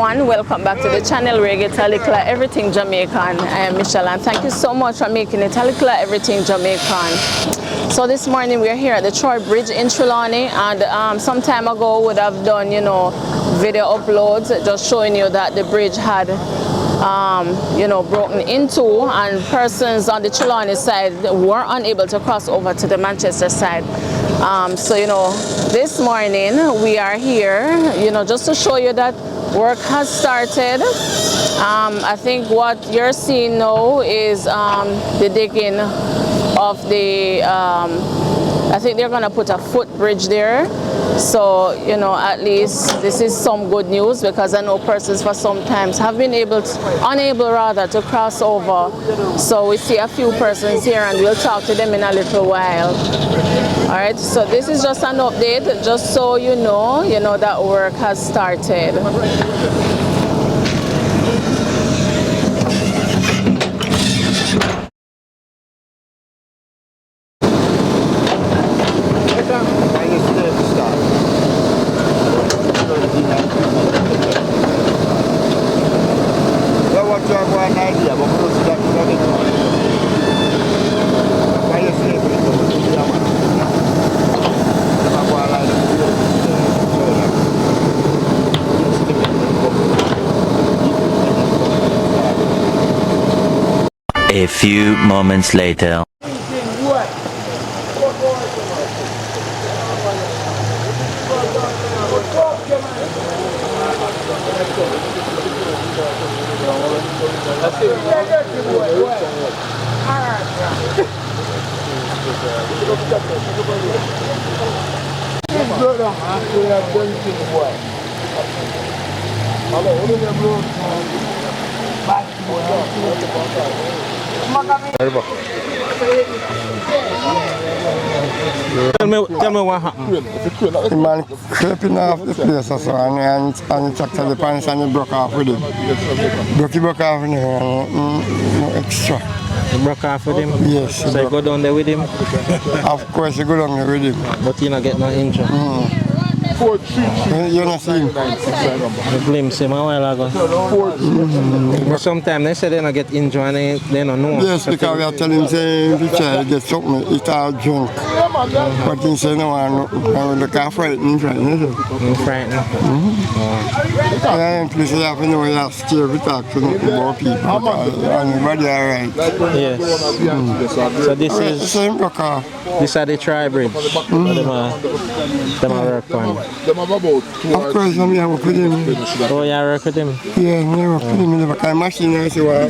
everyone, welcome back to the channel where you get a Likkle Everything Jamaican. I am Michelle and thank you so much for making it a Likkle Everything Jamaican. So this morning we are here at the Troy Bridge in Trelawney, and some time ago would have done video uploads just showing you that the bridge had broken into, and persons on the Trelawney side were unable to cross over to the Manchester side. This morning we are here, just to show you that work has started. I think what you're seeing now is the digging of the, I think they're gonna put a footbridge there. So, at least this is some good news, because I know persons for sometimes have been unable to cross over. So we see a few persons here and we'll talk to them in a little while. All right, so this is just an update, just so you know that work has started. A few moments later. Tell me what happened. The man creeping off the place or so, and he checked the pants and he broke off with him. Broke off with him, no extra. You broke off with him? Yes. So you go down there with him? Of course you go down there with him. But you not get no injury? You not see him? You glimpse him a while ago? But sometimes they say they don't get injured and they don't know. Yes, because we are telling him, say, if the child gets something, it's all junk. But he say, no, I'm look frightened. Frightened? Yeah, please, you have to know you're scared to talk to more people. Everybody all right. Yes. So this is... This is the Troy Bridge. Them are work on. Of course, I'm here work with him. Oh, you work with him? Yeah, I'm here work with him in the back machine. I see what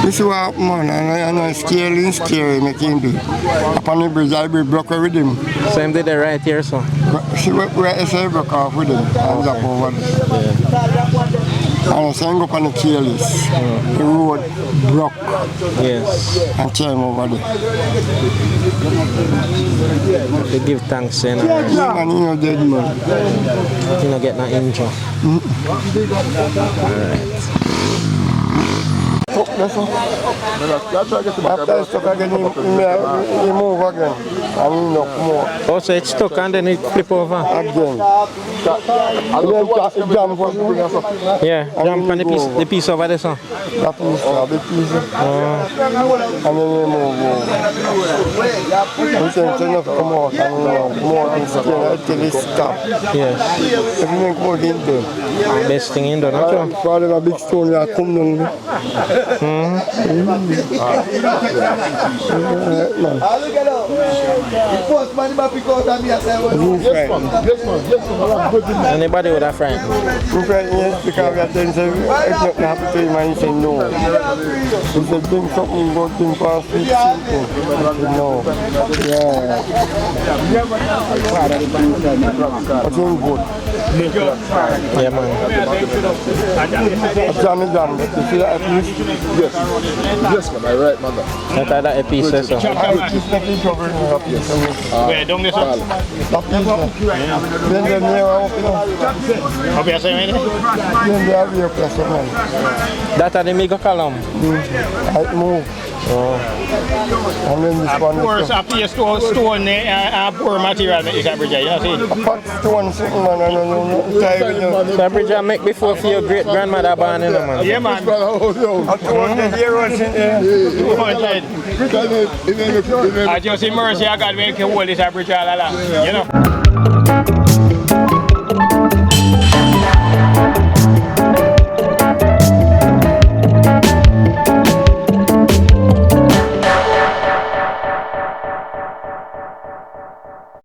this is what man, I know scary, make him do. Upon the bridge, I'll be broke with him. So him did it right here, so? See where I say broke off with him, hands up over there. And I say go up on the careless. The road broke. Yes. And came over there. They give thanks, you know. Yeah, man, you know dead man. You don't get no injury. Alright. After I stuck again, he move again. And he knock more. Oh, so it's stuck and then it flip over? Again. Jump for me. Yeah, jump on the piece over there, so? That piece. And then he move over. He said, enough to come out and more and stay until he stop. Yes. Everything come out in there. Best thing in there, don't you? Father, a big stone that come down. Anybody with a friend? Yes, because we are telling him if nothing happens to him and he said no. He said bring something, go to him for sweet something. No. Yeah. I think good. Yeah, man. Jam. You see that at least? Yes, man, I right, man. That's that a piece, so. Where, don't get up? That are the mega column. I move. And then this one is After you stone poor material is a bridge, you know, see? a pot stone sitting, man. I don't know. The bridge I make before for your great grandmother born in man. Yeah, man. I 200 euros in there. 200. I just see mercy, I got to make you hold this bridge all along, you know?